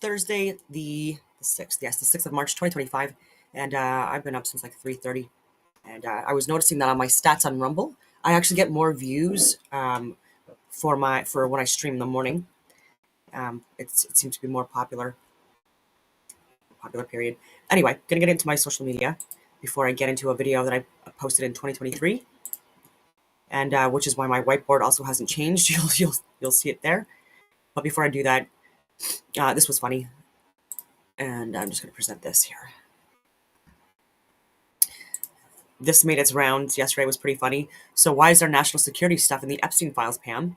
Thursday, the 6th. Yes, the 6th of March, 2025. And I've been up since like 3:30. And I was noticing that on my stats on Rumble, I actually get more views for when I stream in the morning. It seems to be more popular period. Anyway, gonna get into my social media before I get into a video that I posted in 2023, and which is why my whiteboard also hasn't changed. You'll see it there. But before I do that, this was funny, and I'm just gonna present this here. This made its rounds yesterday. Was pretty funny. So why is there national security stuff in the Epstein files, Pam?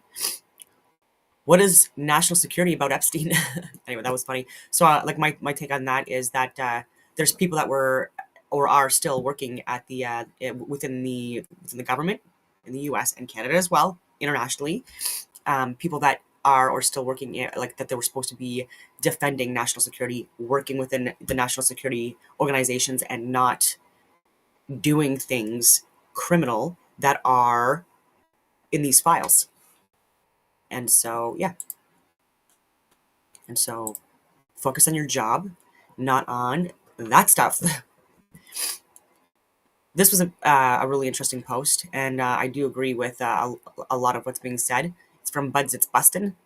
What is national security about Epstein? Anyway, that was funny. So like my take on that is that there's people that were or are still working at the within the government in the US and Canada as well, internationally. People that are or still working like that they were supposed to be defending national security, working within the national security organizations and not doing things criminal that are in these files. And so, yeah. And so focus on your job, not on that stuff. This was a really interesting post, and I do agree with a lot of what's being said. It's from Buds It's Bustin'.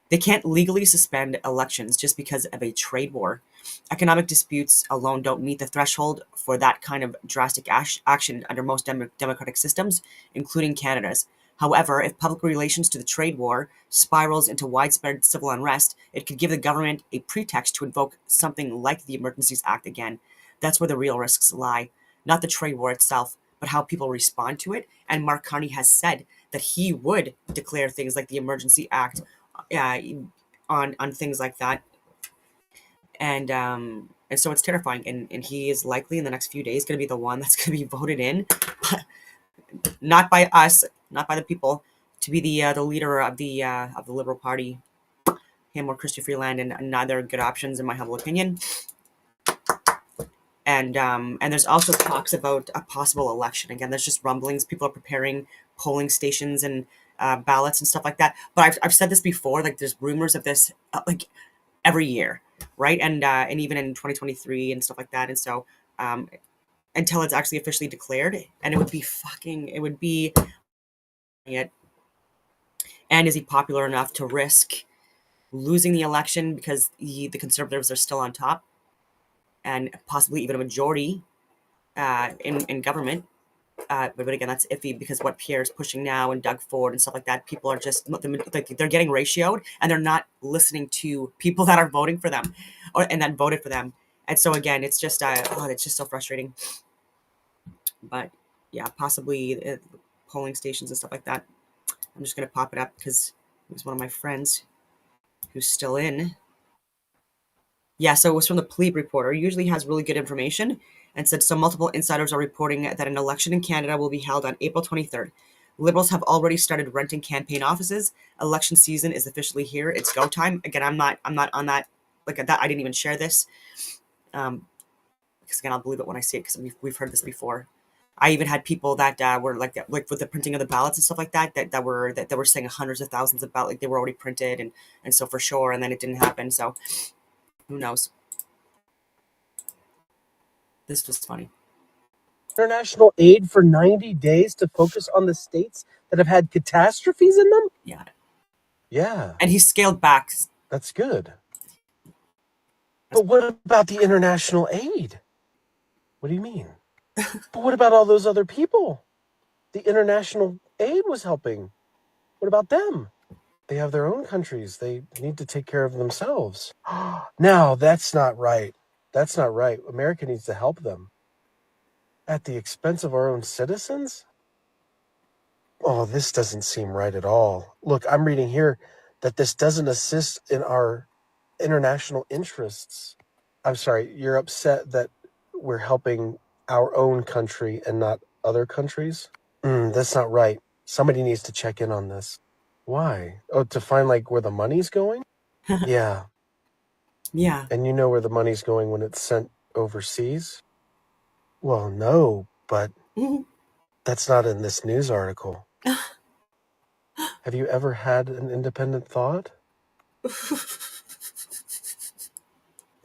They can't legally suspend elections just because of a trade war. Economic disputes alone don't meet the threshold for that kind of drastic action under most democratic systems, including Canada's. However, if public relations to the trade war spirals into widespread civil unrest, it could give the government a pretext to invoke something like the Emergencies Act again. That's where the real risks lie. Not the trade war itself, but how people respond to it. And Mark Carney has said that he would declare things like the Emergency Act on things like that, and so it's terrifying, and he is likely in the next few days going to be the one that's going to be voted in, not by us, not by the people, to be the leader of the Liberal Party. Him or Chrystia Freeland, and neither good options in my humble opinion. And there's also talks about a possible election. Again, there's just rumblings. People are preparing polling stations and ballots and stuff like that. But I've said this before. Like, there's rumors of this like every year, right? And even in 2023 and stuff like that. And so until it's actually officially declared, and it would be it. And is he popular enough to risk losing the election because the Conservatives are still on top? And possibly even a majority in government. But again, that's iffy because what Pierre's pushing now and Doug Ford and stuff like that, people are just like they're getting ratioed and they're not listening to people that are voting for them and that voted for them. And so again, it's just it's just so frustrating. But yeah, possibly polling stations and stuff like that. I'm just gonna pop it up because it was one of my friends who's still in. Yeah, so it was from the Plebe Reporter. It usually has really good information, and said some multiple insiders are reporting that an election in Canada will be held on April 23rd. Liberals have already started renting campaign offices. Election season is officially here. It's go time. Again, I'm not on that, like that. I didn't even share this, because again, I'll believe it when I see it because we've heard this before. I even had people that were like with the printing of the ballots and stuff like that were saying hundreds of thousands of ballots, like they were already printed, and so for sure, and then it didn't happen. So who knows? This was funny. International aid for 90 days to focus on the states that have had catastrophes in them? Yeah. Yeah. And he scaled back. That's good. But what about the international aid? What do you mean? But what about all those other people? The international aid was helping. What about them? They have their own countries. They need to take care of themselves. Now, that's not right. That's not right. America needs to help them. At the expense of our own citizens? Oh, this doesn't seem right at all. Look, I'm reading here that this doesn't assist in our international interests. I'm sorry, you're upset that we're helping our own country and not other countries? That's not right. Somebody needs to check in on this. Why? Oh, to find like where the money's going? Yeah. Yeah. And you know where the money's going when it's sent overseas? Well, no, but that's not in this news article. Have you ever had an independent thought?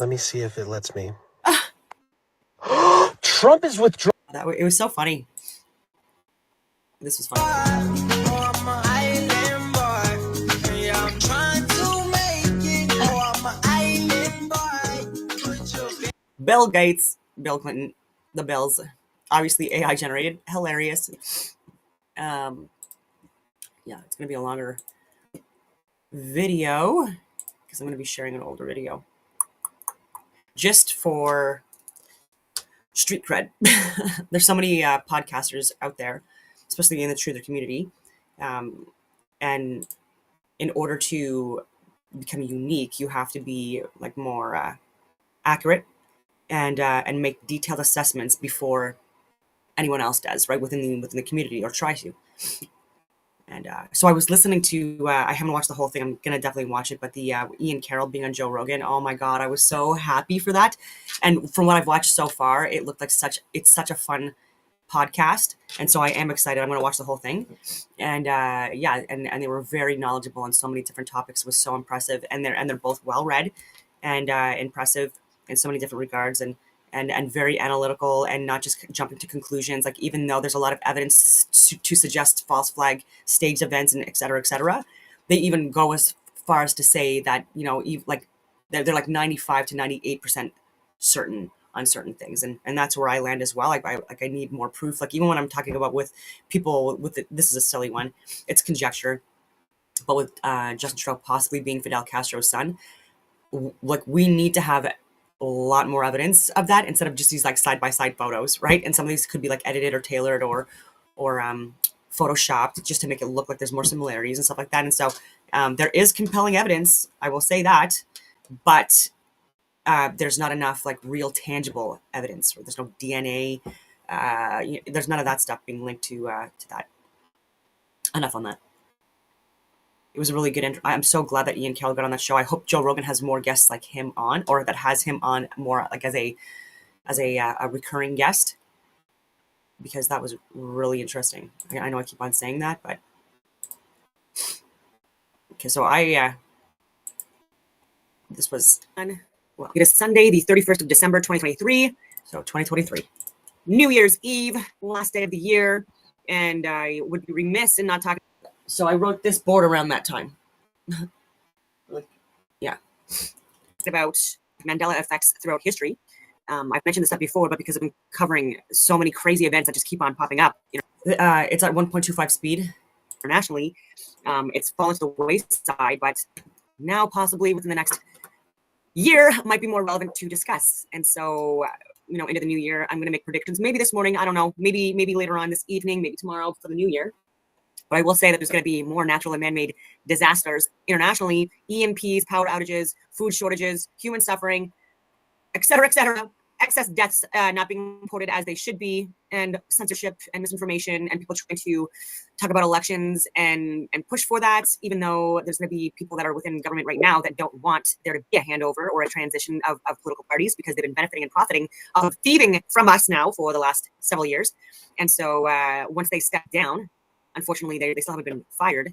Let me see if it lets me. Trump is withdrawing. It was so funny. This was funny. Bill Gates, Bill Clinton, the Bills, obviously AI generated, hilarious. Yeah, it's gonna be a longer video because I'm gonna be sharing an older video just for street cred. There's so many podcasters out there, especially in the truther community, and in order to become unique, you have to be like more accurate and make detailed assessments before anyone else does, right, within the community, or try to. And so I was listening to, I haven't watched the whole thing. I'm going to definitely watch it. But the Ian Carroll being on Joe Rogan, oh my God, I was so happy for that. And from what I've watched so far, it looked like it's such a fun podcast. And so I am excited. I'm going to watch the whole thing. And yeah, and they were very knowledgeable on so many different topics. It was so impressive. And they're both well read and impressive in so many different regards. And very analytical, and not just jumping to conclusions. Like, even though there's a lot of evidence to suggest false flag staged events and et cetera, they even go as far as to say that, you know, like they're like 95 to 98% certain on certain things. And that's where I land as well. Like I need more proof. Like, even when I'm talking about with people this is a silly one, it's conjecture, but with Justin Trudeau possibly being Fidel Castro's son, like, we need to have a lot more evidence of that instead of just these like side-by-side photos, right? And some of these could be like edited or tailored or photoshopped just to make it look like there's more similarities and stuff like that. And so there is compelling evidence, I will say that, but there's not enough like real tangible evidence. There's no DNA. There's none of that stuff being linked to that. Enough on that. It was a really good I'm so glad that Ian Carroll got on that show. I hope Joe Rogan has more guests like him on, or that has him on more like as a recurring guest, because that was really interesting. I know I keep on saying that, but okay. So this was well, it is Sunday, the 31st of December, 2023. So 2023, New Year's Eve, last day of the year, and I would be remiss in not talking. So I wrote this board around that time. Yeah. About Mandela effects throughout history. I've mentioned this stuff before, but because I've been covering so many crazy events that just keep on popping up, you know, it's at 1.25 speed internationally. It's fallen to the wayside, but now possibly within the next year might be more relevant to discuss. And so, you know, into the new year, I'm going to make predictions. Maybe this morning, I don't know. Maybe later on this evening, maybe tomorrow for the new year. But I will say that there's going to be more natural and man-made disasters internationally: EMPs, power outages, food shortages, human suffering, et cetera, excess deaths not being reported as they should be, and censorship and misinformation, and people trying to talk about elections and push for that, even though there's going to be people that are within government right now that don't want there to be a handover or a transition of political parties, because they've been benefiting and profiting of thieving from us now for the last several years. And so once they step down, unfortunately, they still haven't been fired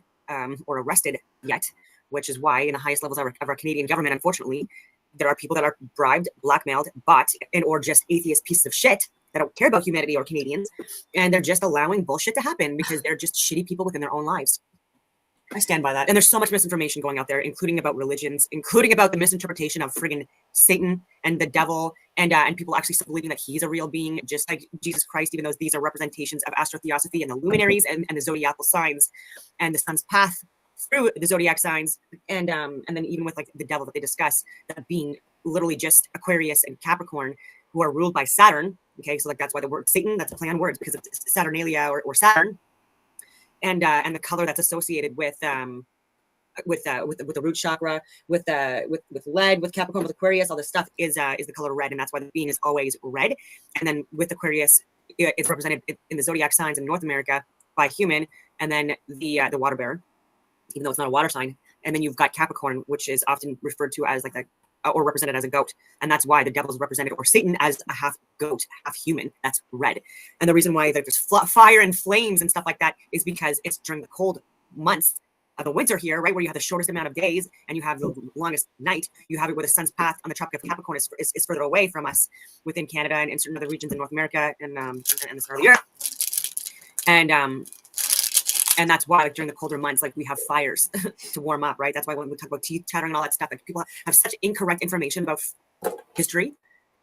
or arrested yet, which is why in the highest levels of our Canadian government, unfortunately, there are people that are bribed, blackmailed, bought, or just atheist pieces of shit that don't care about humanity or Canadians, and they're just allowing bullshit to happen because they're just shitty people within their own lives. I stand by that. And there's so much misinformation going out there, including about religions, including about the misinterpretation of friggin' Satan and the devil, and people actually still believing that he's a real being, just like Jesus Christ, even though these are representations of astrotheosophy and the luminaries and the zodiacal signs and the sun's path through the zodiac signs, and then even with like the devil that they discuss, that being literally just Aquarius and Capricorn, who are ruled by Saturn. Okay, so like that's why the word Satan, that's a play on words, because of Saturnalia or Saturn, and the color that's associated with the root chakra, with lead, with Capricorn, with Aquarius, all this stuff is the color red, and that's why the being is always red. And then with Aquarius, it's represented in the zodiac signs in North America by human, and then the water bearer, even though it's not a water sign. And then you've got Capricorn, which is often referred to as like or represented as a goat. And that's why the devil is represented, or Satan, as a half goat, half human. That's red. And the reason why there's fire and flames and stuff like that is because it's during the cold months the winter here, right, where you have the shortest amount of days and you have the longest night. You have it where the sun's path on the Tropic of Capricorn is further away from us within Canada and certain other regions in North America and the center of the earth. And that's why, like, during the colder months, like, we have fires to warm up, right? That's why when we talk about teeth chattering and all that stuff, like, people have such incorrect information about history,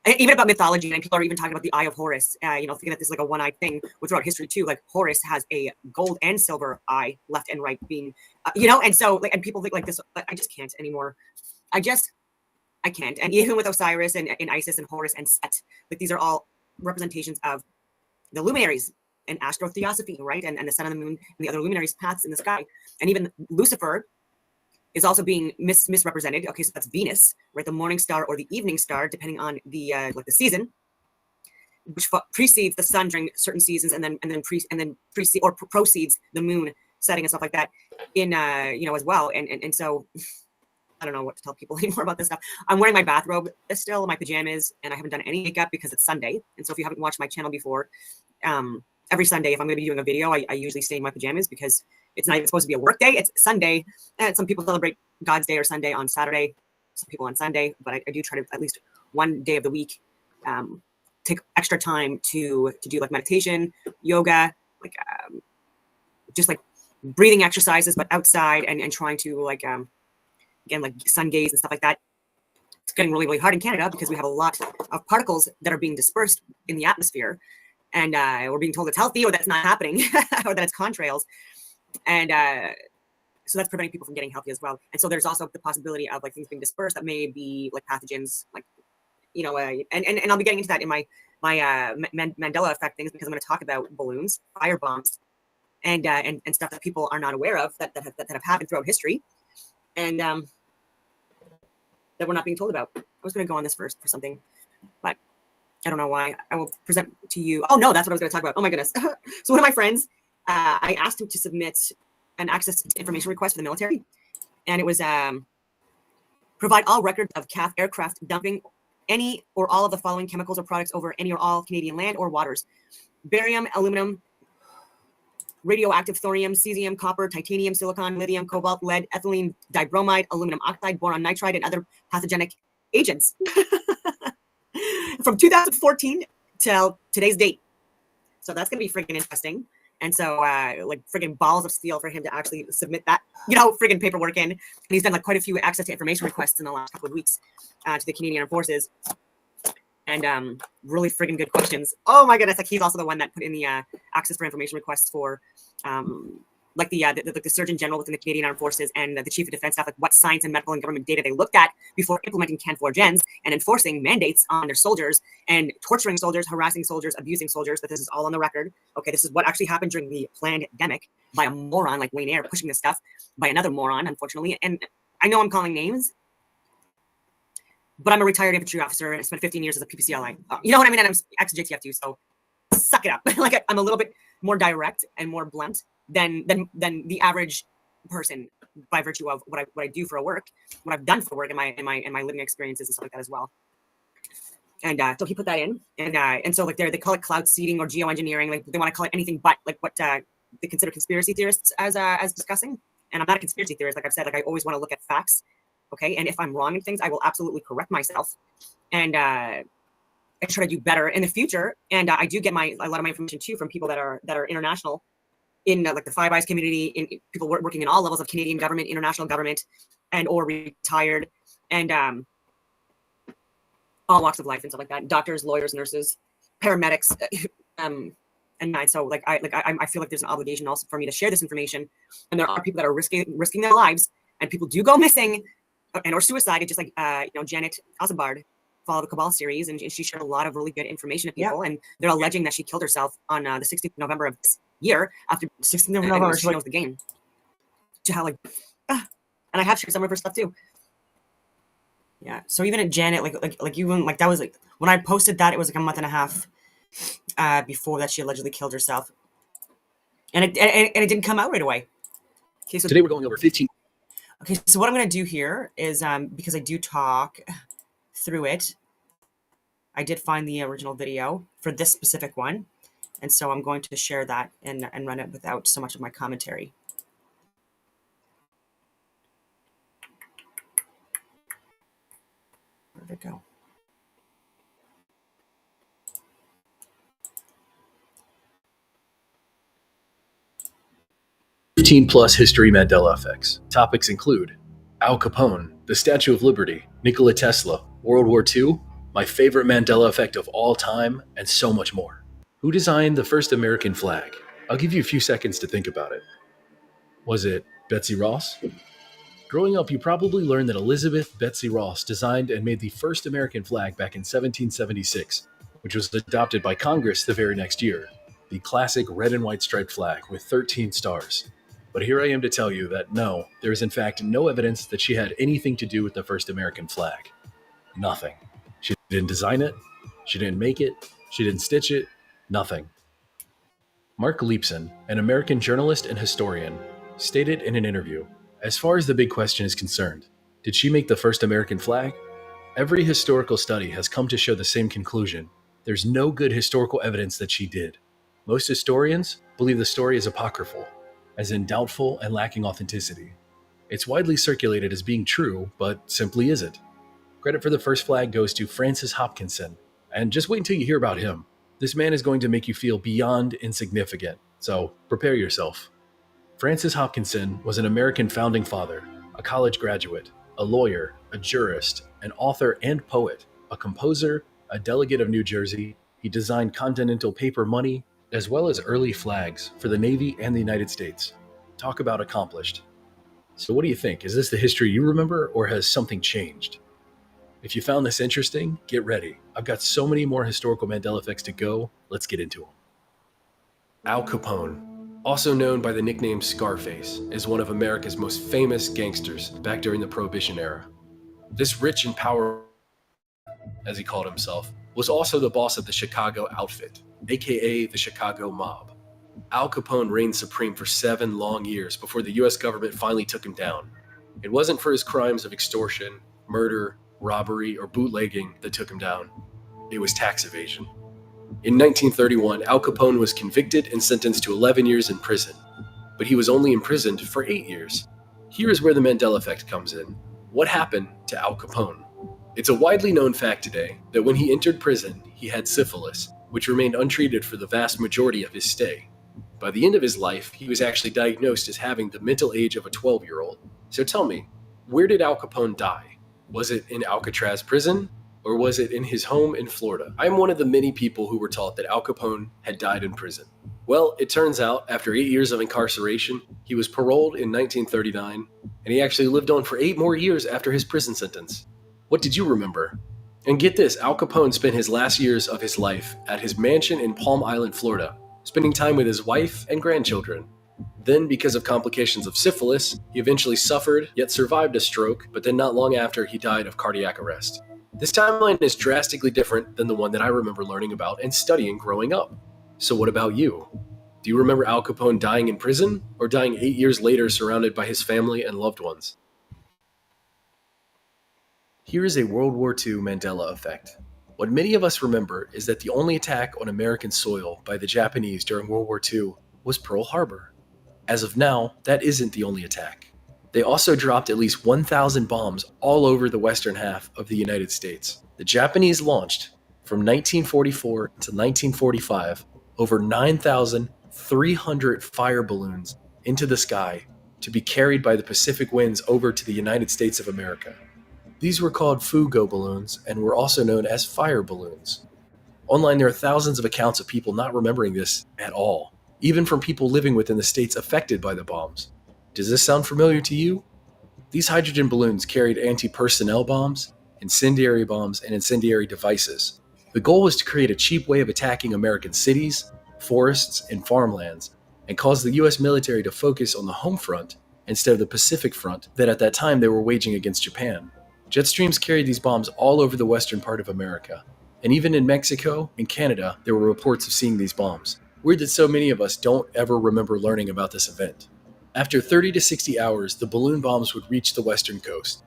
even about mythology, and people are even talking about the Eye of Horus, thinking that this is like a one-eyed thing. Well, throughout history too, like Horus has a gold and silver eye, left and right being, and so like, and people think like this. I just can't anymore. I can't. And even with Osiris and Isis and Horus and Set, like these are all representations of the luminaries and astrotheosophy, right? And the sun and the moon and the other luminaries' paths in the sky, and even Lucifer is also being misrepresented. Okay, so that's Venus, right? The morning star or the evening star, depending on the the season, which precedes the sun during certain seasons, and then proceeds the moon setting and stuff like that in as well. And so I don't know what to tell people anymore about this stuff. I'm wearing my bathrobe still, my pajamas, and I haven't done any makeup because it's Sunday. And so if you haven't watched my channel before, every Sunday, if I'm going to be doing a video, I usually stay in my pajamas because it's not even supposed to be a work day. It's Sunday. And some people celebrate God's Day or Sunday on Saturday, some people on Sunday. But I do try to at least one day of the week take extra time to do like meditation, yoga, like just like breathing exercises, but outside and trying to like, again, like sun gaze and stuff like that. It's getting really, really hard in Canada because we have a lot of particles that are being dispersed in the atmosphere. And we're being told it's healthy or that it's not happening or that it's contrails. And so that's preventing people from getting healthy as well. And so there's also the possibility of like things being dispersed that may be like pathogens, like, and I'll be getting into that in my Mandela effect things, because I'm going to talk about balloons, fire bombs, and stuff that people are not aware of that have happened throughout history. And that we're not being told about. I was going to go on this first for something, but I don't know why. I will present to you. Oh, no, that's what I was going to talk about. Oh, my goodness. So one of my friends, I asked him to submit an access to information request for the military. And it was provide all records of CAF aircraft dumping any or all of the following chemicals or products over any or all Canadian land or waters: barium, aluminum, radioactive thorium, cesium, copper, titanium, silicon, lithium, cobalt, lead, ethylene, dibromide, aluminum oxide, boron nitride, and other pathogenic agents. From 2014 till today's date. So that's going to be freaking interesting. And so like freaking balls of steel for him to actually submit that, freaking paperwork in. And he's done like quite a few access to information requests in the last couple of weeks to the Canadian Armed Forces. And really freaking good questions. Oh my goodness. Like he's also the one that put in the access for information requests for like the Surgeon General within the Canadian Armed Forces and the Chief of Defense Staff, like what science and medical and government data they looked at before implementing Can 4 gens and enforcing mandates on their soldiers and torturing soldiers, harassing soldiers, abusing soldiers, that this is all on the record. Okay, this is what actually happened during the pandemic by a moron like Wayne Eyre pushing this stuff by another moron, unfortunately. And I know I'm calling names, but I'm a retired infantry officer and I spent 15 years as a PPCLI. You know what I mean? And I'm ex-JTF too, so suck it up. Like I'm a little bit more direct and more blunt than the average person by virtue of what I do for work, what I've done for work in my living experiences and stuff like that as well. And so he put that in, and so like they call it cloud seeding or geoengineering. Like they want to call it anything but like what they consider conspiracy theorists as discussing. And I'm not a conspiracy theorist, like I've said. Like I always want to look at facts, okay? And if I'm wrong in things, I will absolutely correct myself, and I try to do better in the future. And I do get a lot of my information too from people that are international, in like the Five Eyes community, in people working in all levels of Canadian government, international government, and or retired, and all walks of life and stuff like that. Doctors, lawyers, nurses, paramedics, and so like I feel like there's an obligation also for me to share this information. And there are people that are risking their lives, and people do go missing and or suicided, just like Janet Osabard, follow the Cabal series, and she shared a lot of really good information to people, and they're alleging that she killed herself on the 16th of November of this year after 16th of November she knows the game. To how like, and I have shared some of her stuff too. Yeah. So even at Janet, like even like that was like when I posted that, it was like a month and a half before that she allegedly killed herself, and it didn't come out right away. Okay, so today we're going over 15. Okay, so what I'm going to do here is because I do talk through it, I did find the original video for this specific one, and so I'm going to share that and run it without so much of my commentary. we go. +15 history Mandela effects. Topics include Al Capone, the Statue of Liberty, Nikola Tesla, World War II, my favorite Mandela effect of all time, and so much more. Who designed the first American flag? I'll give you a few seconds to think about it. Was it Betsy Ross? Growing up, you probably learned that Elizabeth Betsy Ross designed and made the first American flag back in 1776, which was adopted by Congress the very next year. The classic red and white striped flag with 13 stars. But here I am to tell you that no, there is in fact no evidence that she had anything to do with the first American flag. Nothing. She didn't design it, she didn't make it, she didn't stitch it, nothing. Mark Leepson, an American journalist and historian, stated in an interview, as far as the big question is concerned, did she make the first American flag? Every historical study has come to show the same conclusion. There's no good historical evidence that she did. Most historians believe the story is apocryphal, as in doubtful and lacking authenticity. It's widely circulated as being true, but simply isn't. Credit for the first flag goes to Francis Hopkinson, and just wait until you hear about him. This man is going to make you feel beyond insignificant, so prepare yourself. Francis Hopkinson was an American founding father, a college graduate, a lawyer, a jurist, an author and poet, a composer, a delegate of New Jersey. He designed continental paper money, as well as early flags for the Navy and the United States. Talk about accomplished. So what do you think? Is this the history you remember, or has something changed? If you found this interesting, get ready. I've got so many more historical Mandela effects to go. Let's get into them. Al Capone, also known by the nickname Scarface, is one of America's most famous gangsters back during the Prohibition era. This rich and powerful, as he called himself, was also the boss of the Chicago Outfit, aka the Chicago Mob. Al Capone reigned supreme for 7 long years before the US government finally took him down. It wasn't for his crimes of extortion, murder, robbery, or bootlegging that took him down. It was tax evasion. In 1931, Al Capone was convicted and sentenced to 11 years in prison, but he was only imprisoned for 8 years. Here is where the Mandela effect comes in. What happened to Al Capone? It's a widely known fact today that when he entered prison, he had syphilis, which remained untreated for the vast majority of his stay. By the end of his life, he was actually diagnosed as having the mental age of a 12-year-old. So tell me, where did Al Capone die? Was it in Alcatraz prison, or was it in his home in Florida? I am one of the many people who were taught that Al Capone had died in prison. Well, it turns out, after 8 years of incarceration, he was paroled in 1939, and he actually lived on for 8 more years after his prison sentence. What did you remember? And get this, Al Capone spent his last years of his life at his mansion in Palm Island, Florida, spending time with his wife and grandchildren. Then, because of complications of syphilis, he eventually suffered, yet survived a stroke, but then not long after, he died of cardiac arrest. This timeline is drastically different than the one that I remember learning about and studying growing up. So what about you? Do you remember Al Capone dying in prison, or dying 8 years later surrounded by his family and loved ones? Here is a World War II Mandela effect. What many of us remember is that the only attack on American soil by the Japanese during World War II was Pearl Harbor. As of now, that isn't the only attack. They also dropped at least 1,000 bombs all over the western half of the United States. The Japanese launched, from 1944 to 1945, over 9,300 fire balloons into the sky to be carried by the Pacific winds over to the United States of America. These were called Fugo balloons and were also known as fire balloons. Online, there are thousands of accounts of people not remembering this at all, even from people living within the states affected by the bombs. Does this sound familiar to you? These hydrogen balloons carried anti-personnel bombs, incendiary bombs, and incendiary devices. The goal was to create a cheap way of attacking American cities, forests, and farmlands, and cause the US military to focus on the home front instead of the Pacific front that at that time they were waging against Japan. Jet streams carried these bombs all over the western part of America, and even in Mexico and Canada, there were reports of seeing these bombs. Weird that so many of us don't ever remember learning about this event. After 30 to 60 hours, the balloon bombs would reach the western coast.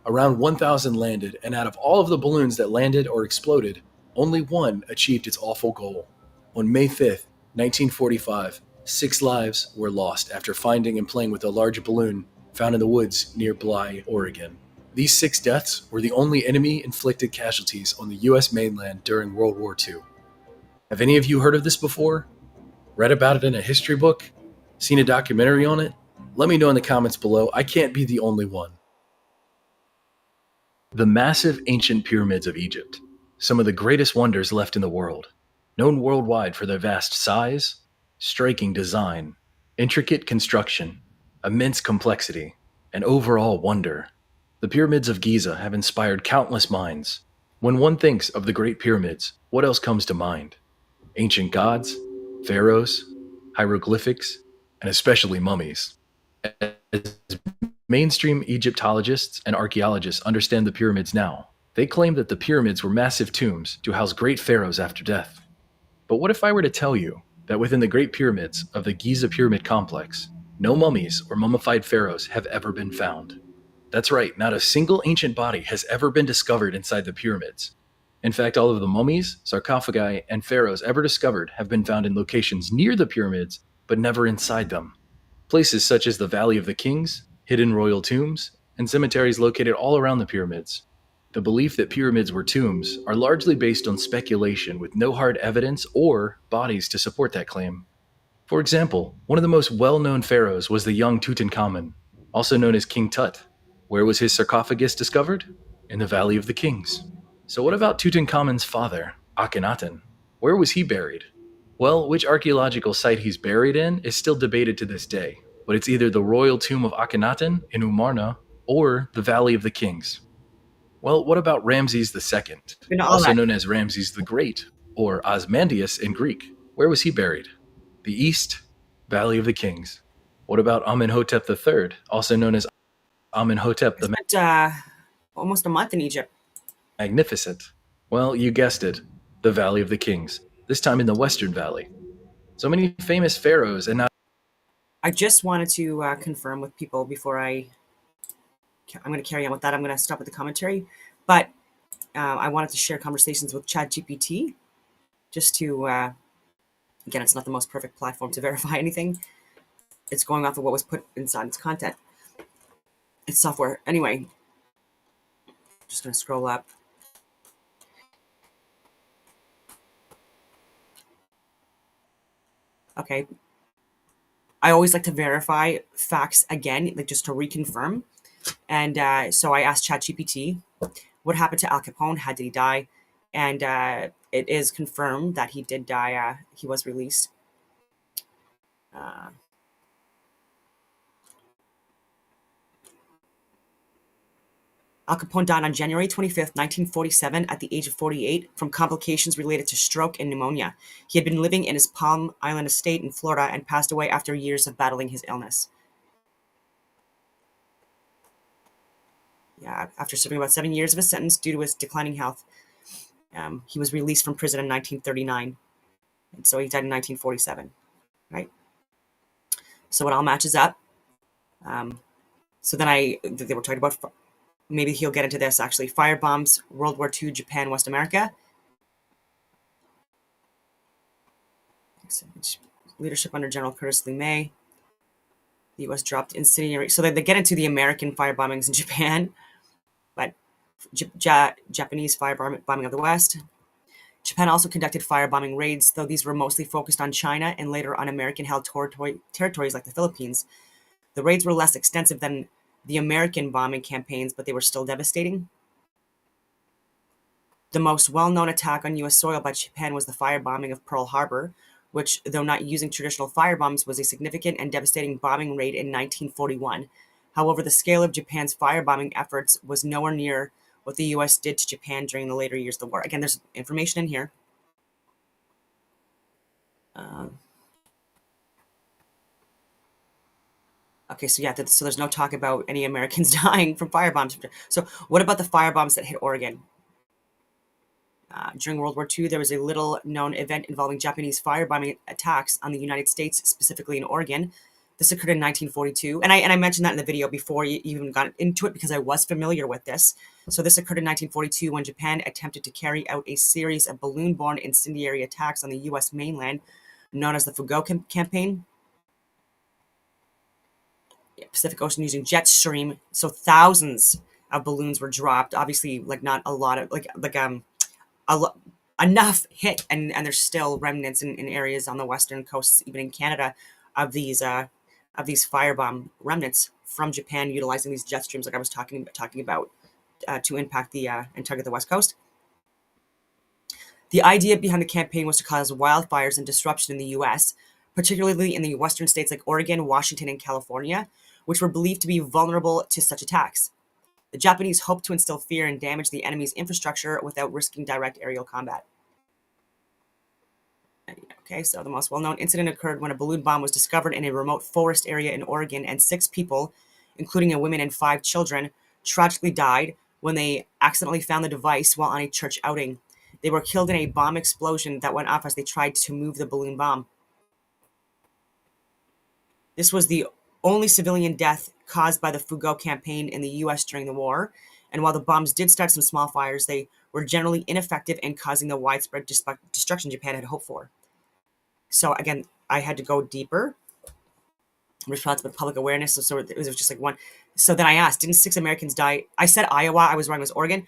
Around 1,000 landed, and out of all of the balloons that landed or exploded, only one achieved its awful goal. On May 5th, 1945, 6 lives were lost after finding and playing with a large balloon found in the woods near Bly, Oregon. These 6 deaths were the only enemy-inflicted casualties on the US mainland during World War II. Have any of you heard of this before? Read about it in a history book? Seen a documentary on it? Let me know in the comments below. I can't be the only one. The massive ancient pyramids of Egypt, some of the greatest wonders left in the world, known worldwide for their vast size, striking design, intricate construction, immense complexity, and overall wonder. The pyramids of Giza have inspired countless minds. When one thinks of the Great Pyramids, what else comes to mind? Ancient gods, pharaohs, hieroglyphics, and especially mummies. As mainstream Egyptologists and archaeologists understand the pyramids now, they claim that the pyramids were massive tombs to house great pharaohs after death. But what if I were to tell you that within the Great Pyramids of the Giza Pyramid Complex, no mummies or mummified pharaohs have ever been found? That's right, not a single ancient body has ever been discovered inside the pyramids. In fact, all of the mummies, sarcophagi, and pharaohs ever discovered have been found in locations near the pyramids, but never inside them. Places such as the Valley of the Kings, hidden royal tombs, and cemeteries located all around the pyramids. The belief that pyramids were tombs are largely based on speculation with no hard evidence or bodies to support that claim. For example, one of the most well-known pharaohs was the young Tutankhamun, also known as King Tut. Where was his sarcophagus discovered? In the Valley of the Kings. So what about Tutankhamun's father, Akhenaten? Where was he buried? Well, which archaeological site he's buried in is still debated to this day, but it's either the royal tomb of Akhenaten in Umarna or the Valley of the Kings. Well, what about Ramses II, also known as Ramses the Great, or Osmandius in Greek? Where was he buried? The East, Valley of the Kings. What about Amenhotep III, also known as Amenhotep the Spent almost a month in Egypt. Magnificent? Well, you guessed it, the Valley of the Kings, this time in the Western Valley. So many famous pharaohs, and now I just wanted to confirm with people before I'm going to carry on with that. I'm going to stop with the commentary, but I wanted to share conversations with ChatGPT just to, again, it's not the most perfect platform to verify anything. It's going off of what was put inside its content. It's software. Anyway, just going to scroll up. Okay. I always like to verify facts again, like just to reconfirm. And so I asked ChatGPT, what happened to Al Capone? How did he die? And it is confirmed that he did die. He was released. Al Capone died on January 25th, 1947, at the age of 48 from complications related to stroke and pneumonia. He had been living in his Palm Island estate in Florida and passed away after years of battling his illness. Yeah, after serving about 7 years of his sentence due to his declining health, he was released from prison in 1939. And so he died in 1947, right? So it all matches up. So then they were talking about, maybe he'll get into this actually, firebombs, World War II, Japan, West America. Leadership under General Curtis Lee May. The U.S. dropped incendiary. So they get into the American firebombings in Japan, but Japanese firebombing of the West. Japan also conducted firebombing raids, though these were mostly focused on China and later on American-held territories like the Philippines. The raids were less extensive than the American bombing campaigns, but they were still devastating. The most well-known attack on U.S. soil by Japan was the firebombing of Pearl Harbor, which, though not using traditional firebombs, was a significant and devastating bombing raid in 1941. However, the scale of Japan's firebombing efforts was nowhere near what the U.S. did to Japan during the later years of the war. Again, there's information in here. Okay, so yeah, so there's no talk about any Americans dying from firebombs. So what about the firebombs that hit Oregon? During World War II, there was a little-known event involving Japanese firebombing attacks on the United States, specifically in Oregon. This occurred in 1942, and I mentioned that in the video before you even got into it because I was familiar with this. So this occurred in 1942 when Japan attempted to carry out a series of balloon-borne incendiary attacks on the U.S. mainland, known as the Fugo campaign. Pacific Ocean using jet stream, so thousands balloons were dropped. Obviously, like not a lot of a lo- enough hit, and there's still remnants in areas on the western coasts, even in Canada, of these firebomb remnants from Japan utilizing these jet streams, like I was talking about, to impact and target the west coast. The idea behind the campaign was to cause wildfires and disruption in the U.S., particularly in the western states like Oregon, Washington, and California, which were believed to be vulnerable to such attacks. The Japanese hoped to instill fear and damage the enemy's infrastructure without risking direct aerial combat. Okay, so the most well-known incident occurred when a balloon bomb was discovered in a remote forest area in Oregon, and 6 people, including a woman and 5 children, tragically died when they accidentally found the device while on a church outing. They were killed in a bomb explosion that went off as they tried to move the balloon bomb. This was the only civilian death caused by the Foucault campaign in the U.S. during the war, and while the bombs did start some small fires, they were generally ineffective in causing the widespread destruction Japan had hoped for. So again, I had to go deeper. Responsible public awareness. So it was just like one. So then I asked, didn't 6 Americans die? I said Iowa. I was wrong. It was Oregon.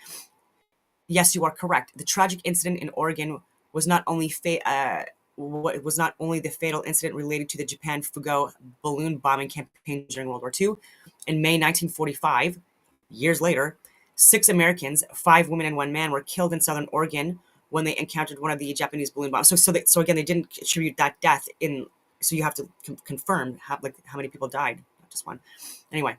Yes, you are correct. The tragic incident in Oregon was not only the fatal incident related to the Japan Foucault balloon bombing campaign during World War II. In May 1945, years later, 6 Americans, 5 women and 1 man, were killed in southern Oregon when they encountered one of the Japanese balloon bombs. So again, they didn't attribute that death in. So you have to confirm how many people died, not just one. Anyway.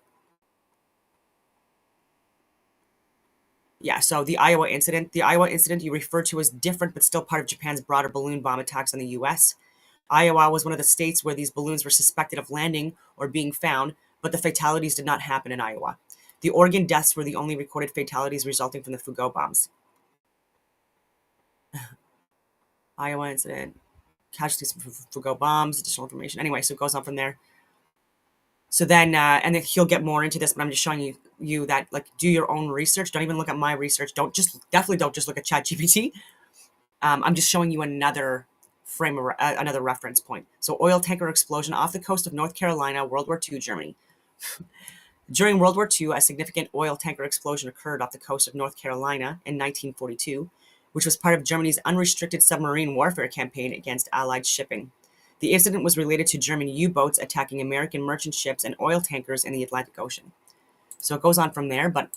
Yeah, so the Iowa incident you referred to as different, but still part of Japan's broader balloon bomb attacks on the U.S. Iowa was one of the states where these balloons were suspected of landing or being found, but the fatalities did not happen in Iowa. The Oregon deaths were the only recorded fatalities resulting from the Foucault bombs. Iowa incident, casualties from Foucault bombs, additional information. Anyway, so it goes on from there. So then, and then he'll get more into this, but I'm just showing you that, like, do your own research. Don't even look at my research. Definitely don't just look at ChatGPT. I'm just showing you another another reference point. So oil tanker explosion off the coast of North Carolina, World War II, Germany. During World War II, a significant oil tanker explosion occurred off the coast of North Carolina in 1942, which was part of Germany's unrestricted submarine warfare campaign against Allied shipping. The incident was related to German U-boats attacking American merchant ships and oil tankers in the Atlantic Ocean. So it goes on from there, but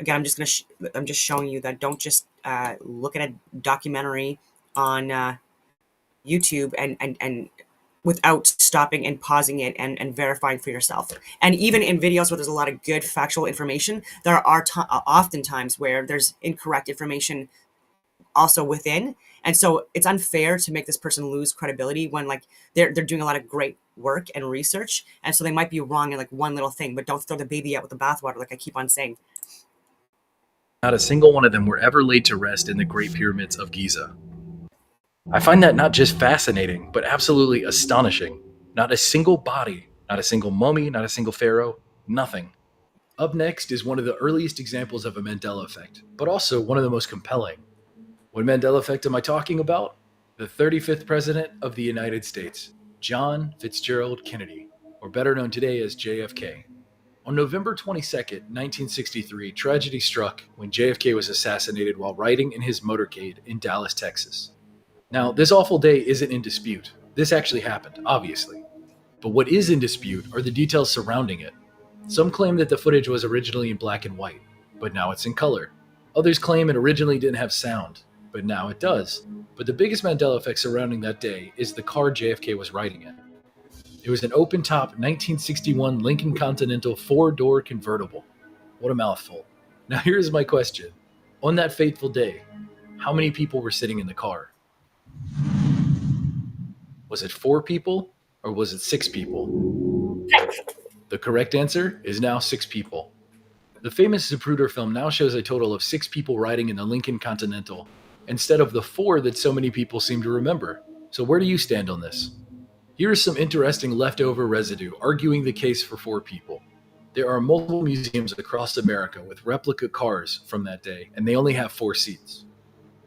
again, I'm just showing you that don't just look at a documentary on YouTube and without stopping and pausing it and verifying for yourself. And even in videos where there's a lot of good factual information, there are often times where there's incorrect information also within. And so it's unfair to make this person lose credibility when, like, they're doing a lot of great work and research, and so they might be wrong in like one little thing, but don't throw the baby out with the bathwater, like I keep on saying. Not a single one of them were ever laid to rest in the Great Pyramids of Giza. I find that not just fascinating, but absolutely astonishing. Not a single body, not a single mummy, not a single pharaoh, nothing. Up next is one of the earliest examples of a Mandela effect, but also one of the most compelling. What Mandela effect am I talking about? The 35th President of the United States, John Fitzgerald Kennedy, or better known today as JFK. On November 22nd, 1963, tragedy struck when JFK was assassinated while riding in his motorcade in Dallas, Texas. Now, this awful day isn't in dispute. This actually happened, obviously. But what is in dispute are the details surrounding it. Some claim that the footage was originally in black and white, but now it's in color. Others claim it originally didn't have sound, but now it does. But the biggest Mandela effect surrounding that day is the car JFK was riding in. It was an open-top 1961 Lincoln Continental 4-door convertible. What a mouthful. Now here's my question. On that fateful day, how many people were sitting in the car? Was it 4 people or was it 6 people? The correct answer is now 6 people. The famous Zapruder film now shows a total of 6 people riding in the Lincoln Continental instead of the 4 that so many people seem to remember. So where do you stand on this? Here is some interesting leftover residue arguing the case for 4 people. There are multiple museums across America with replica cars from that day, and they only have 4 seats.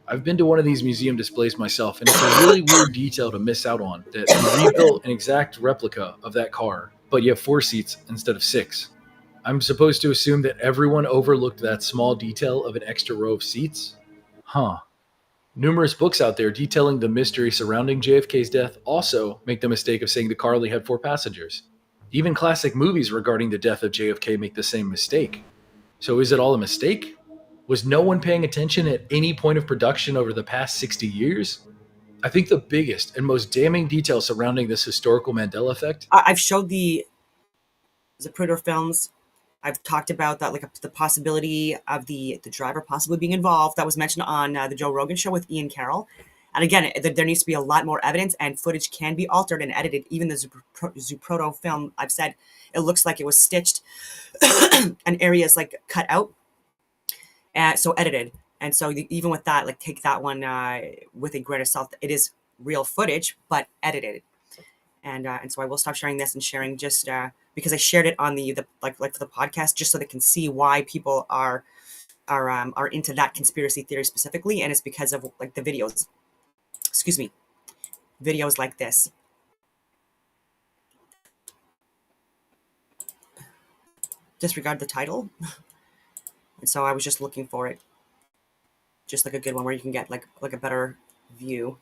I've been to one of these museum displays myself, and it's a really weird detail to miss out on, that you rebuilt an exact replica of that car, but you have 4 seats instead of 6. I'm supposed to assume that everyone overlooked that small detail of an extra row of seats? Huh. Numerous books out there detailing the mystery surrounding JFK's death also make the mistake of saying the car only had 4 passengers. Even classic movies regarding the death of JFK make the same mistake. So is it all a mistake? Was no one paying attention at any point of production over the past 60 years? I think the biggest and most damning detail surrounding this historical Mandela effect. I've showed the Zapruder films. I've talked about that, like the possibility of the driver possibly being involved. That was mentioned on the Joe Rogan show with Ian Carroll. And again, there needs to be a lot more evidence, and footage can be altered and edited. Even the Zuproto film, I've said, it looks like it was stitched and areas like cut out, so edited. And so even with that, like take that one with a grain of salt. It is real footage, but edited. And so I will stop sharing this and sharing just because I shared it on the like for the podcast, just so they can see why people are into that conspiracy theory specifically, and it's because of like the videos. Excuse me, videos like this. Disregard the title, and so I was just looking for it, just like a good one where you can get like a better view.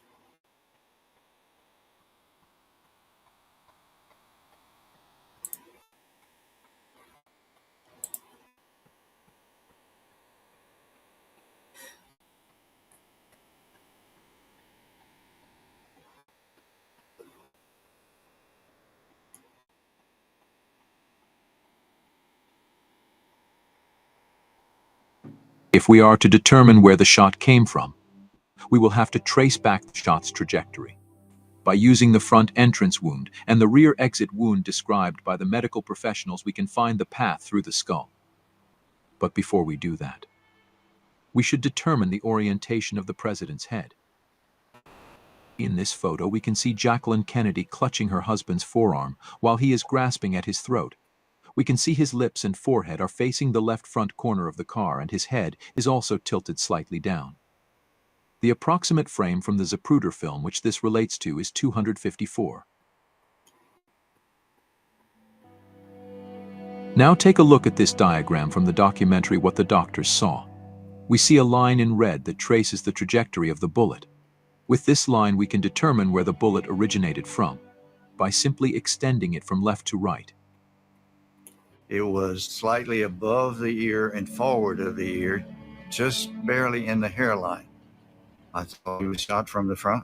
If we are to determine where the shot came from, we will have to trace back the shot's trajectory. By using the front entrance wound and the rear exit wound described by the medical professionals, we can find the path through the skull. But before we do that, we should determine the orientation of the president's head. In this photo, we can see Jacqueline Kennedy clutching her husband's forearm while he is grasping at his throat. We can see his lips and forehead are facing the left front corner of the car, and his head is also tilted slightly down. The approximate frame from the Zapruder film which this relates to is 254. Now take a look at this diagram from the documentary What the Doctors Saw. We see a line in red that traces the trajectory of the bullet. With this line we can determine where the bullet originated from, by simply extending it from left to right. It was slightly above the ear and forward of the ear, just barely in the hairline. I thought he was shot from the front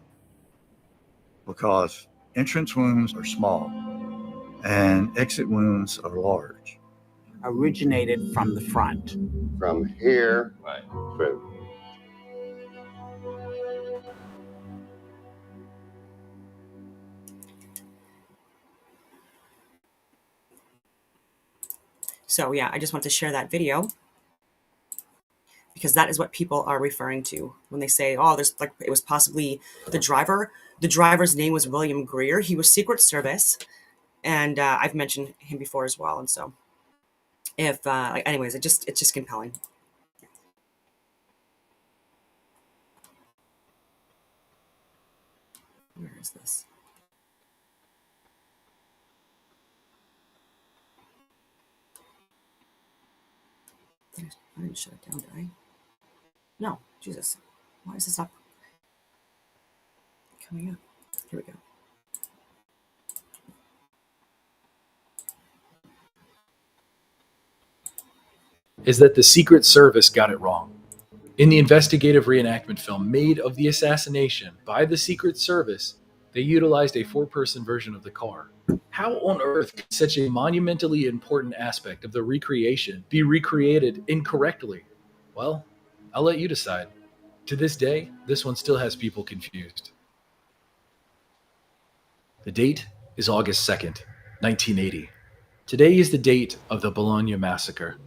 because entrance wounds are small and exit wounds are large. Originated from the front. From here through. So yeah, I just want to share that video because that is what people are referring to when they say, oh, there's like, it was possibly the driver. The driver's name was William Greer. He was Secret Service, and I've mentioned him before as well. And so if anyways, it's just compelling. Where is this? I didn't shut it down, did I? No, Jesus. Why is this not coming up? Here we go. Is that the Secret Service got it wrong. In the investigative reenactment film made of the assassination by the Secret Service, they utilized a 4-person version of the car. How on earth could such a monumentally important aspect of the recreation be recreated incorrectly? Well, I'll let you decide. To this day, this one still has people confused. The date is August 2nd, 1980. Today is the date of the Bologna massacre.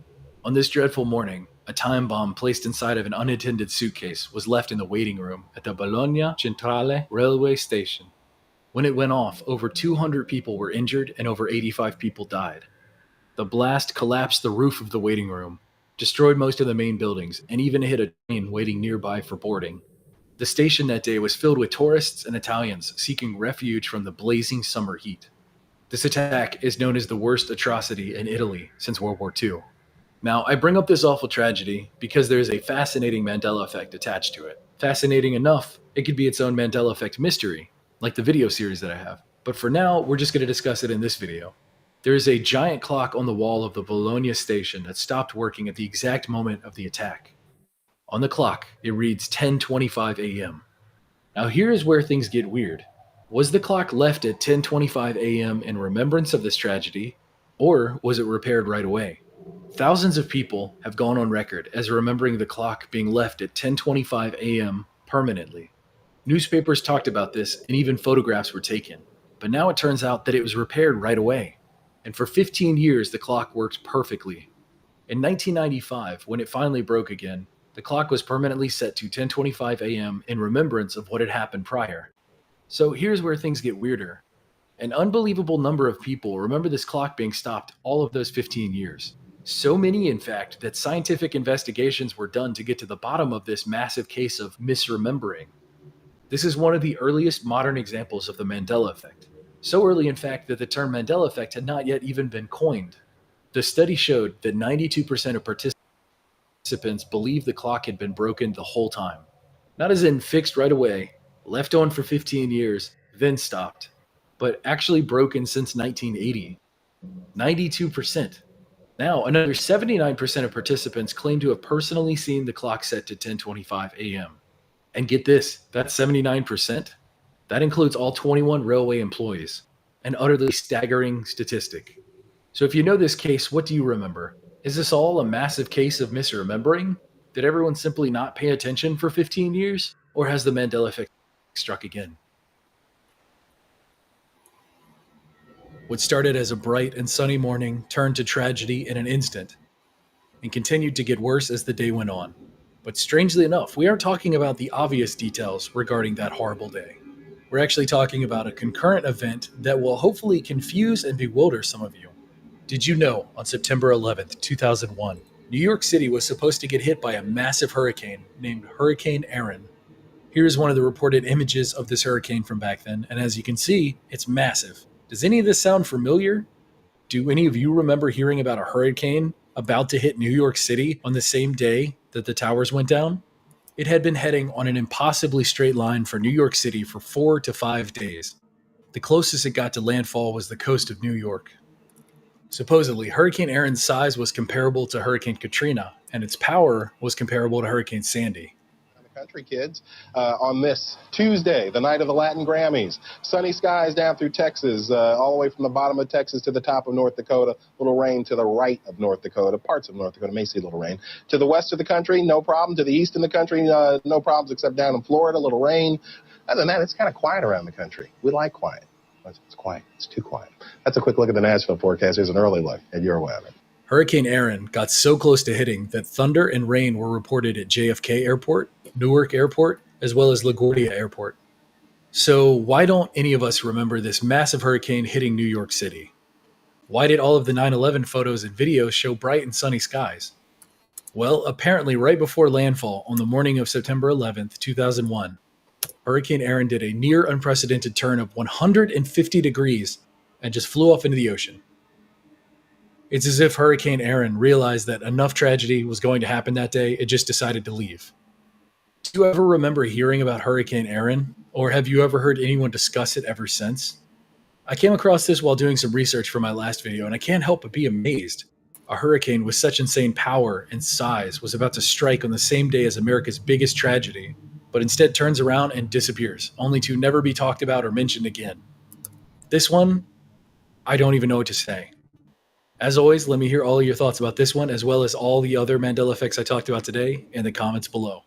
On this dreadful morning, a time bomb placed inside of an unattended suitcase was left in the waiting room at the Bologna Centrale railway station. When it went off, over 200 people were injured and over 85 people died. The blast collapsed the roof of the waiting room, destroyed most of the main buildings, and even hit a train waiting nearby for boarding. The station that day was filled with tourists and Italians seeking refuge from the blazing summer heat. This attack is known as the worst atrocity in Italy since World War II. Now, I bring up this awful tragedy because there is a fascinating Mandela effect attached to it. Fascinating enough, it could be its own Mandela effect mystery, like the video series that I have. But for now, we're just going to discuss it in this video. There is a giant clock on the wall of the Bologna station that stopped working at the exact moment of the attack. On the clock, it reads 10:25 a.m. Now here is where things get weird. Was the clock left at 10:25 a.m. in remembrance of this tragedy, or was it repaired right away? Thousands of people have gone on record as remembering the clock being left at 10:25 a.m. permanently. Newspapers talked about this and even photographs were taken. But now it turns out that it was repaired right away. And for 15 years, the clock worked perfectly. In 1995, when it finally broke again, the clock was permanently set to 10:25 a.m. in remembrance of what had happened prior. So here's where things get weirder. An unbelievable number of people remember this clock being stopped all of those 15 years. So many, in fact, that scientific investigations were done to get to the bottom of this massive case of misremembering. This is one of the earliest modern examples of the Mandela effect. So early, in fact, that the term Mandela effect had not yet even been coined. The study showed that 92% of participants believed the clock had been broken the whole time. Not as in fixed right away, left on for 15 years, then stopped, but actually broken since 1980. 92%. Now, another 79% of participants claim to have personally seen the clock set to 10:25 a.m. And get this, that's 79%. That includes all 21 railway employees, an utterly staggering statistic. So if you know this case, what do you remember? Is this all a massive case of misremembering? Did everyone simply not pay attention for 15 years? Or has the Mandela effect struck again? What started as a bright and sunny morning turned to tragedy in an instant and continued to get worse as the day went on. But strangely enough, we aren't talking about the obvious details regarding that horrible day. We're actually talking about a concurrent event that will hopefully confuse and bewilder some of you. Did you know on September 11th, 2001, New York City was supposed to get hit by a massive hurricane named Hurricane Aaron? Here's one of the reported images of this hurricane from back then, and as you can see, it's massive. Does any of this sound familiar? Do any of you remember hearing about a hurricane about to hit New York City on the same day that the towers went down? It had been heading on an impossibly straight line for New York City for 4 to 5 days. The closest it got to landfall was the coast of New York. Supposedly, Hurricane Aaron's size was comparable to Hurricane Katrina, and its power was comparable to Hurricane Sandy. Country kids on this Tuesday, the night of the Latin Grammys. Sunny skies down through Texas, all the way from the bottom of Texas to the top of North Dakota. Little rain to the right of North Dakota. Parts of North Dakota may see a little rain. To the west of the country, no problem. To the east in the country, no problems except down in Florida, little rain. Other than that, it's kind of quiet around the country. We like quiet. It's quiet. It's too quiet. That's a quick look at the Nashville forecast. Here's an early look at your weather. Hurricane Aaron got so close to hitting that thunder and rain were reported at JFK Airport, Newark Airport, as well as LaGuardia Airport. So why don't any of us remember this massive hurricane hitting New York City? Why did all of the 9/11 photos and videos show bright and sunny skies? Well, apparently right before landfall on the morning of September 11th, 2001, Hurricane Aaron did a near unprecedented turn of 150 degrees and just flew off into the ocean. It's as if Hurricane Aaron realized that enough tragedy was going to happen that day, it just decided to leave. Do you ever remember hearing about Hurricane Aaron, or have you ever heard anyone discuss it ever since? I came across this while doing some research for my last video, and I can't help but be amazed. A hurricane with such insane power and size was about to strike on the same day as America's biggest tragedy, but instead turns around and disappears, only to never be talked about or mentioned again. This one, I don't even know what to say. As always, let me hear all of your thoughts about this one, as well as all the other Mandela effects I talked about today, in the comments below.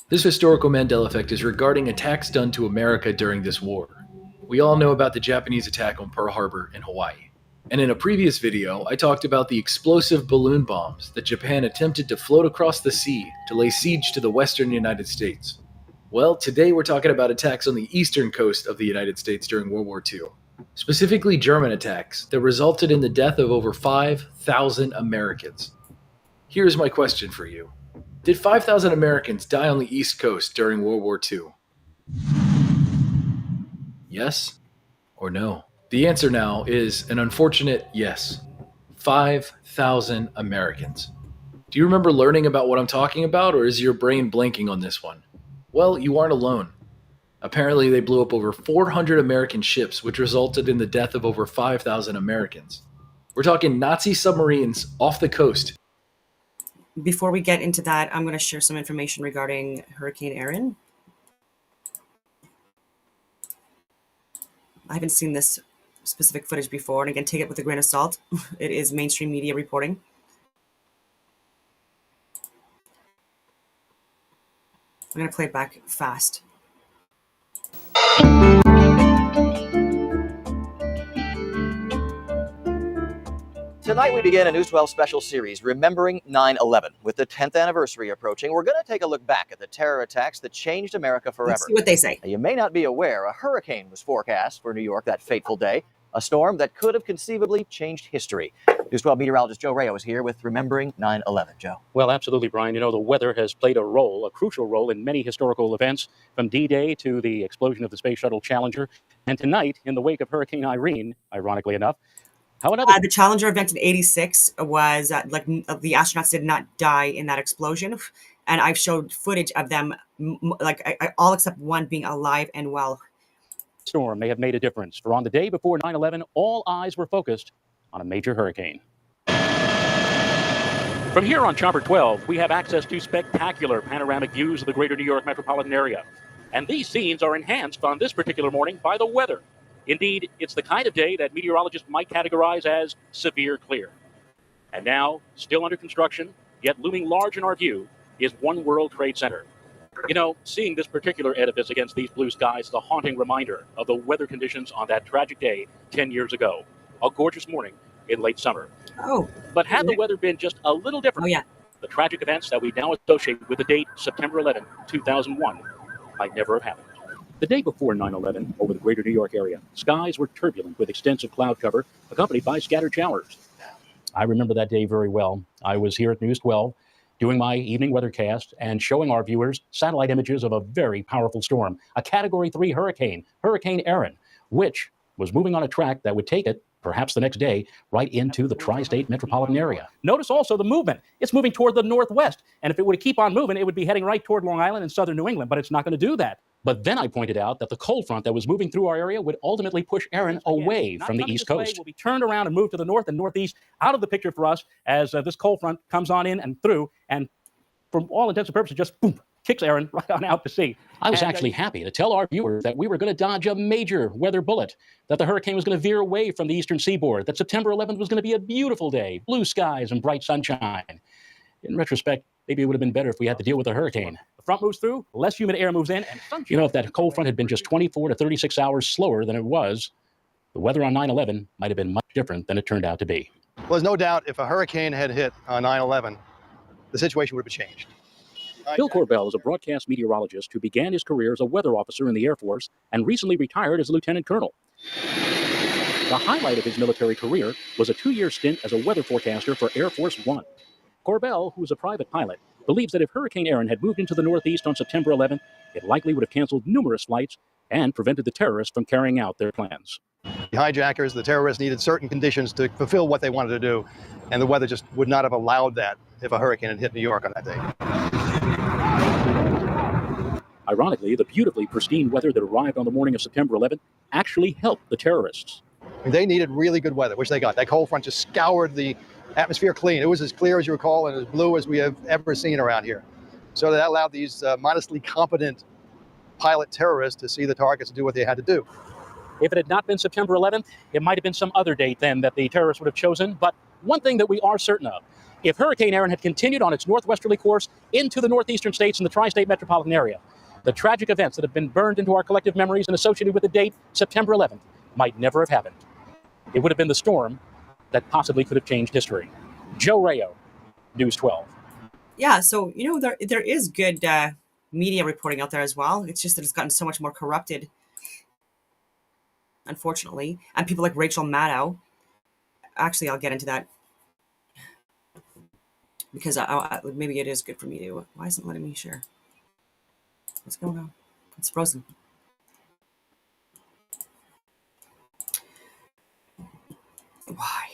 This historical Mandela effect is regarding attacks done to America during this war. We all know about the Japanese attack on Pearl Harbor in Hawaii. And in a previous video, I talked about the explosive balloon bombs that Japan attempted to float across the sea to lay siege to the western United States. Well, today we're talking about attacks on the eastern coast of the United States during World War II. Specifically German attacks that resulted in the death of over 5,000 Americans. Here's my question for you. Did 5,000 Americans die on the East Coast during World War II? Yes or no? The answer now is an unfortunate yes. 5,000 Americans. Do you remember learning about what I'm talking about, or is your brain blanking on this one? Well, you aren't alone. Apparently, they blew up over 400 American ships, which resulted in the death of over 5,000 Americans. We're talking Nazi submarines off the coast. Before we get into that, I'm going to share some information regarding Hurricane Erin. I haven't seen this specific footage before, and again, take it with a grain of salt. It is mainstream media reporting. I'm going to play it back fast. Tonight we begin a News 12 special series, Remembering 9/11. With the 10th anniversary approaching, we're going to take a look back at the terror attacks that changed America forever. Let's see what they say. Now, you may not be aware, a hurricane was forecast for New York that fateful day, a storm that could have conceivably changed history. News 12 meteorologist Joe Rayo is here with Remembering 9/11. Joe. Well, absolutely, Brian. You know, the weather has played a crucial role in many historical events, from D-Day to the explosion of the Space Shuttle Challenger. And tonight, in the wake of Hurricane Irene, ironically enough, the Challenger event in '86 was the astronauts did not die in that explosion, and I've showed footage of them, all except one being alive and well. Storm may have made a difference, for on the day before 9/11, all eyes were focused on a major hurricane. From here on Chopper 12, we have access to spectacular panoramic views of the greater New York metropolitan area, and these scenes are enhanced on this particular morning by the weather. Indeed, it's the kind of day that meteorologists might categorize as severe clear. And now, still under construction, yet looming large in our view, is One World Trade Center. You know, seeing this particular edifice against these blue skies is a haunting reminder of the weather conditions on that tragic day 10 years ago. A gorgeous morning in late summer. Oh. But had the weather been just a little different, the tragic events that we now associate with the date September 11, 2001, might never have happened. The day before 9/11, over the greater New York area, skies were turbulent with extensive cloud cover, accompanied by scattered showers. I remember that day very well. I was here at News 12, doing my evening weathercast and showing our viewers satellite images of a very powerful storm, a Category 3 hurricane, Hurricane Erin, which was moving on a track that would take it, perhaps the next day, right into the tri-state metropolitan area. Notice also the movement. It's moving toward the northwest, and if it were to keep on moving, it would be heading right toward Long Island and southern New England, but it's not going to do that. But then I pointed out that the cold front that was moving through our area would ultimately push Erin away from the East Coast. Will be turned around and moved to the north and northeast, out of the picture for us as this cold front comes on in and through, and from all intents and purposes, just boom, kicks Erin right on out to sea. I was actually happy to tell our viewers that we were going to dodge a major weather bullet, that the hurricane was going to veer away from the eastern seaboard, that September 11th was going to be a beautiful day, blue skies and bright sunshine. In retrospect, maybe it would have been better if we had to deal with a hurricane. The front moves through, less humid air moves in, and sunshine. You know, if that cold front had been just 24 to 36 hours slower than it was, the weather on 9/11 might have been much different than it turned out to be. Well, there's no doubt if a hurricane had hit on 9/11, the situation would have changed. Bill Corbell is a broadcast meteorologist who began his career as a weather officer in the Air Force and recently retired as a lieutenant colonel. The highlight of his military career was a 2-year stint as a weather forecaster for Air Force One. Corbell, who is a private pilot, believes that if Hurricane Erin had moved into the Northeast on September 11th, it likely would have canceled numerous flights and prevented the terrorists from carrying out their plans. The hijackers, the terrorists needed certain conditions to fulfill what they wanted to do, and the weather just would not have allowed that if a hurricane had hit New York on that day. Ironically, the beautifully pristine weather that arrived on the morning of September 11th actually helped the terrorists. They needed really good weather, which they got. That cold front just scoured the atmosphere clean. It was as clear as you recall and as blue as we have ever seen around here. So that allowed these modestly competent pilot terrorists to see the targets and do what they had to do. If it had not been September 11th, it might have been some other date then that the terrorists would have chosen. But one thing that we are certain of, if Hurricane Erin had continued on its northwesterly course into the northeastern states and the tri-state metropolitan area, the tragic events that have been burned into our collective memories and associated with the date September 11th might never have happened. It would have been the storm that possibly could have changed history. Joe Rayo, News 12. Yeah, so, you know, there is good media reporting out there as well. It's just that it's gotten so much more corrupted, unfortunately. And people like Rachel Maddow, actually, I'll get into that because maybe it is good for me to. Why isn't it letting me share? What's going on? It's frozen. Why?